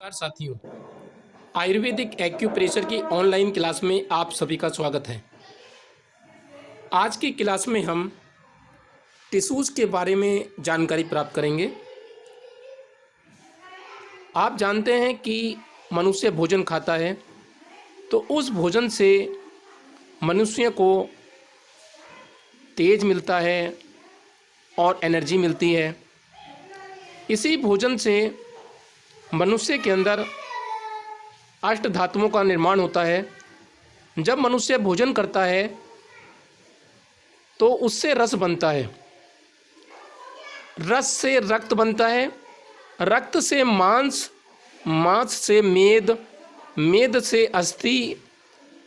नमस्कार साथियों, आयुर्वेदिक एक्यूप्रेशर की ऑनलाइन क्लास में आप सभी का स्वागत है। आज की क्लास में हम टिश्यूज़ के बारे में जानकारी प्राप्त करेंगे। आप जानते हैं कि मनुष्य भोजन खाता है, तो उस भोजन से मनुष्य को तेज मिलता है और एनर्जी मिलती है। इसी भोजन से मनुष्य के अंदर अष्ट धातुओं का निर्माण होता है। जब मनुष्य भोजन करता है तो उससे रस बनता है, रस से रक्त बनता है, रक्त से मांस, मांस से मेद, मेद से अस्थि,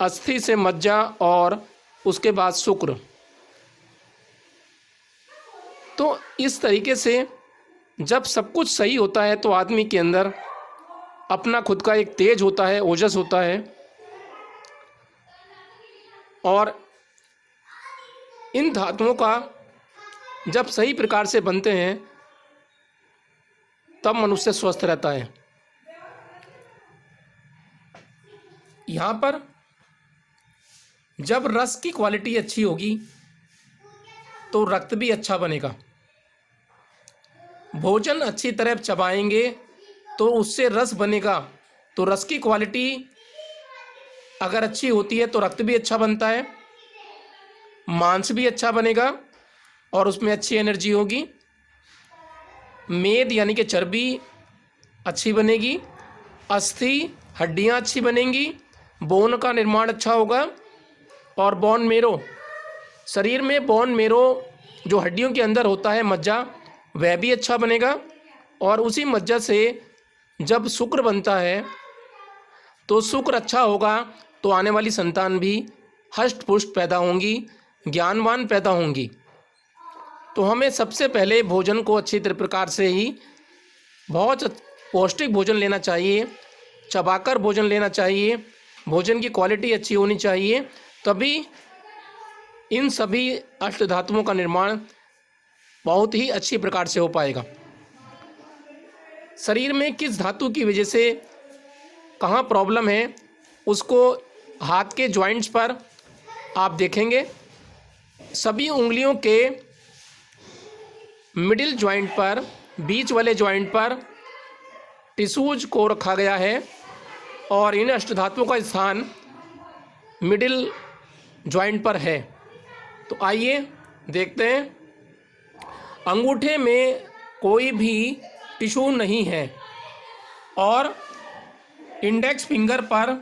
अस्थि से मज्जा और उसके बाद शुक्र। तो इस तरीके से जब सब कुछ सही होता है तो आदमी के अंदर अपना खुद का एक तेज होता है, ओजस होता है। और इन धातुओं का जब सही प्रकार से बनते हैं तब मनुष्य स्वस्थ रहता है। यहाँ पर जब रस की क्वालिटी अच्छी होगी तो रक्त भी अच्छा बनेगा। भोजन अच्छी तरह चबाएंगे तो उससे रस बनेगा, तो रस की क्वालिटी अगर अच्छी होती है तो रक्त भी अच्छा बनता है, मांस भी अच्छा बनेगा और उसमें अच्छी एनर्जी होगी। मेद यानी कि चर्बी अच्छी बनेगी, अस्थि हड्डियाँ अच्छी बनेंगी, बोन का निर्माण अच्छा होगा और बोन मेरो, शरीर में बोन मेरो जो हड्डियों के अंदर होता है मज्जा, वह भी अच्छा बनेगा। और उसी मज्जा से जब शुक्र बनता है तो शुक्र अच्छा होगा तो आने वाली संतान भी हष्ट पुष्ट पैदा होंगी, ज्ञानवान पैदा होंगी। तो हमें सबसे पहले भोजन को अच्छी तरह प्रकार से ही बहुत पौष्टिक भोजन लेना चाहिए, चबाकर भोजन लेना चाहिए, भोजन की क्वालिटी अच्छी होनी चाहिए, तभी इन सभी अष्ट धातुओं का निर्माण बहुत ही अच्छी प्रकार से हो पाएगा। शरीर में किस धातु की वजह से कहाँ प्रॉब्लम है उसको हाथ के जॉइंट्स पर आप देखेंगे। सभी उंगलियों के मिडिल जॉइंट पर, बीच वाले जॉइंट पर टिश्यूज को रखा गया है और इन अष्ट धातुओं का स्थान मिडिल जॉइंट पर है। तो आइए देखते हैं। अंगूठे में कोई भी टिश्यू नहीं है और इंडेक्स फिंगर पर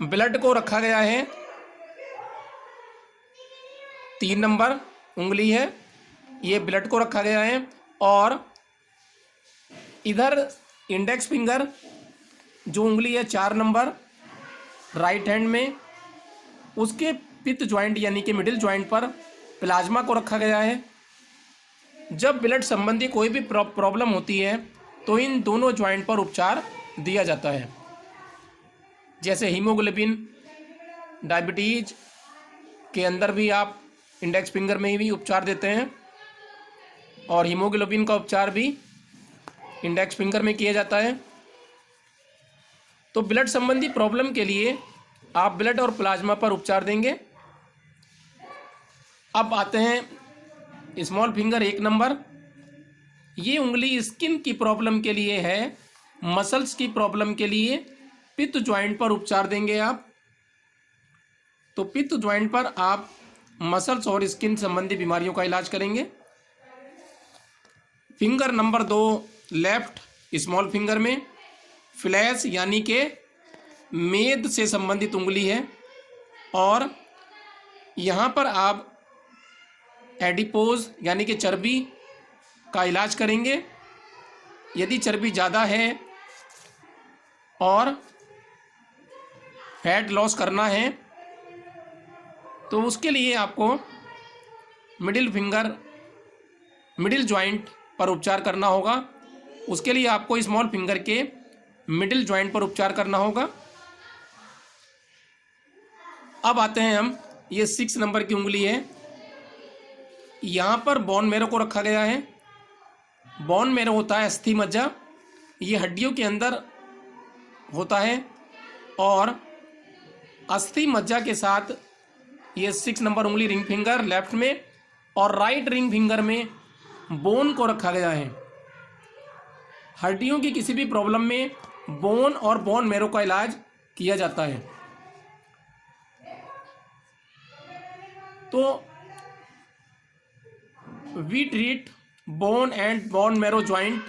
ब्लड को रखा गया है। 3 नंबर उंगली है, ये ब्लड को रखा गया है और इधर इंडेक्स फिंगर जो उंगली है 4 नंबर राइट हैंड में, उसके पित्त ज्वाइंट यानी कि मिडिल ज्वाइंट पर प्लाज्मा को रखा गया है। जब ब्लड संबंधी कोई भी प्रॉब्लम होती है तो इन दोनों ज्वाइंट पर उपचार दिया जाता है, जैसे हीमोग्लोबिन, डायबिटीज के अंदर भी आप इंडेक्स फिंगर में ही भी उपचार देते हैं और हीमोग्लोबिन का उपचार भी इंडेक्स फिंगर में किया जाता है। तो ब्लड संबंधी प्रॉब्लम के लिए आप ब्लड और प्लाज्मा पर उपचार देंगे। अब आते हैं स्मॉल फिंगर 1 नंबर, ये उंगली स्किन की प्रॉब्लम के लिए है, मसल्स की प्रॉब्लम के लिए पित्त ज्वाइंट पर उपचार देंगे आप। तो पित्त ज्वाइंट पर आप मसल्स और स्किन संबंधी बीमारियों का इलाज करेंगे। Finger number 2 left small finger में फ्लैश यानी कि मेद से संबंधित उंगली है और यहाँ पर आप एडिपोज यानी कि चर्बी का इलाज करेंगे। यदि चर्बी ज़्यादा है और फैट लॉस करना है तो उसके लिए आपको मिडिल फिंगर, मिडिल जॉइंट पर उपचार करना होगा। उसके लिए आपको स्मॉल फिंगर के मिडिल जॉइंट पर उपचार करना होगा। अब आते हैं हम, ये 6 नंबर की उंगली है, यहाँ पर बोन मैरो को रखा गया है। बोन मैरो होता है अस्थि मज्जा, ये हड्डियों के अंदर होता है और अस्थि मज्जा के साथ ये 6 नंबर उंगली रिंग फिंगर लेफ्ट में और राइट रिंग फिंगर में बोन को रखा गया है। हड्डियों की किसी भी प्रॉब्लम में बोन और बोन मैरो का इलाज किया जाता है। तो we treat bone and bone marrow joint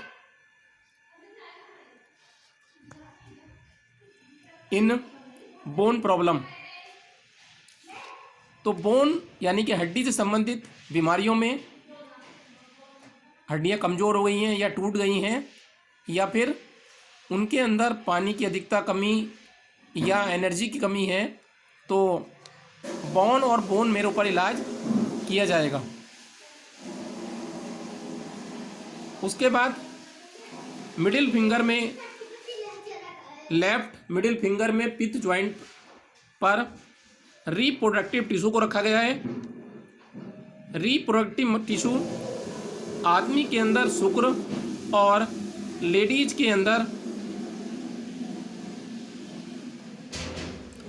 in bone problem. तो बोन यानी कि हड्डी से संबंधित बीमारियों में हड्डियां कमज़ोर हो गई हैं या टूट गई हैं या फिर उनके अंदर पानी की अधिकता कमी या एनर्जी की कमी है, तो बोन और बोन मैरो पर इलाज किया जाएगा। उसके बाद मिडिल फिंगर में, लेफ्ट मिडिल फिंगर में पित्त ज्वाइंट पर रिप्रोडक्टिव टिश्यू को रखा गया है। रिप्रोडक्टिव टिश्यू आदमी के अंदर शुक्र और लेडीज के अंदर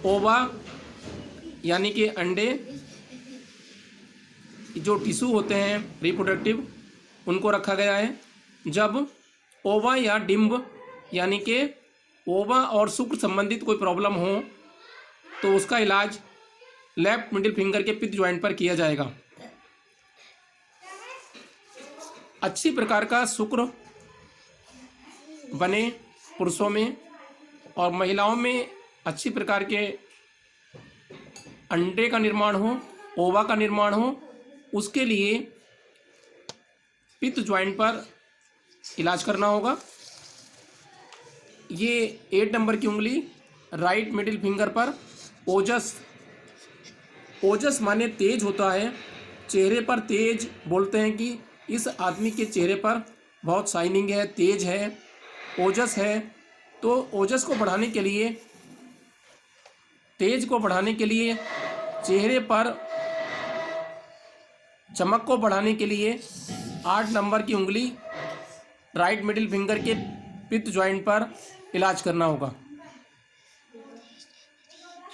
ओवा यानी कि अंडे जो टिश्यू होते हैं रिप्रोडक्टिव, उनको रखा गया है। जब ओवा या डिम्ब यानी कि ओवा और शुक्र संबंधित कोई प्रॉब्लम हो तो उसका इलाज लेफ्ट मिडिल फिंगर के पित्त ज्वाइंट पर किया जाएगा। अच्छी प्रकार का शुक्र बने पुरुषों में और महिलाओं में अच्छी प्रकार के अंडे का निर्माण हो, ओवा का निर्माण हो, उसके लिए पित्त ज्वाइंट पर इलाज करना होगा। ये 8 नंबर की उंगली राइट मिडिल फिंगर पर ओजस, ओजस माने तेज होता है। चेहरे पर तेज बोलते हैं कि इस आदमी के चेहरे पर बहुत शाइनिंग है, तेज है, ओजस है। तो ओजस को बढ़ाने के लिए, तेज को बढ़ाने के लिए, चेहरे पर चमक को बढ़ाने के लिए 8 नंबर की उंगली राइट मिडिल फिंगर के पित्त ज्वाइंट पर इलाज करना होगा।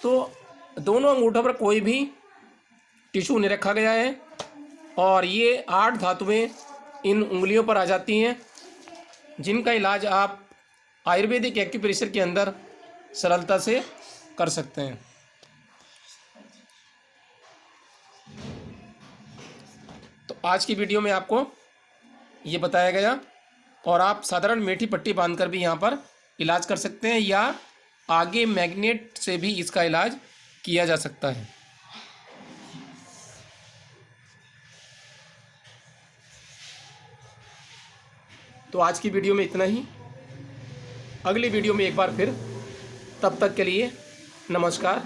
तो दोनों अंगूठों पर कोई भी टिश्यू नहीं रखा गया है और ये 8 धातुएं इन उंगलियों पर आ जाती हैं, जिनका इलाज आप आयुर्वेदिक एक्यूप्रेशर के अंदर सरलता से कर सकते हैं। तो आज की वीडियो में आपको ये बताया गया और आप साधारण मेथी पट्टी बांधकर भी यहाँ पर इलाज कर सकते हैं या आगे मैग्नेट से भी इसका इलाज किया जा सकता है। तो आज की वीडियो में इतना ही। अगली वीडियो में एक बार फिर, तब तक के लिए नमस्कार।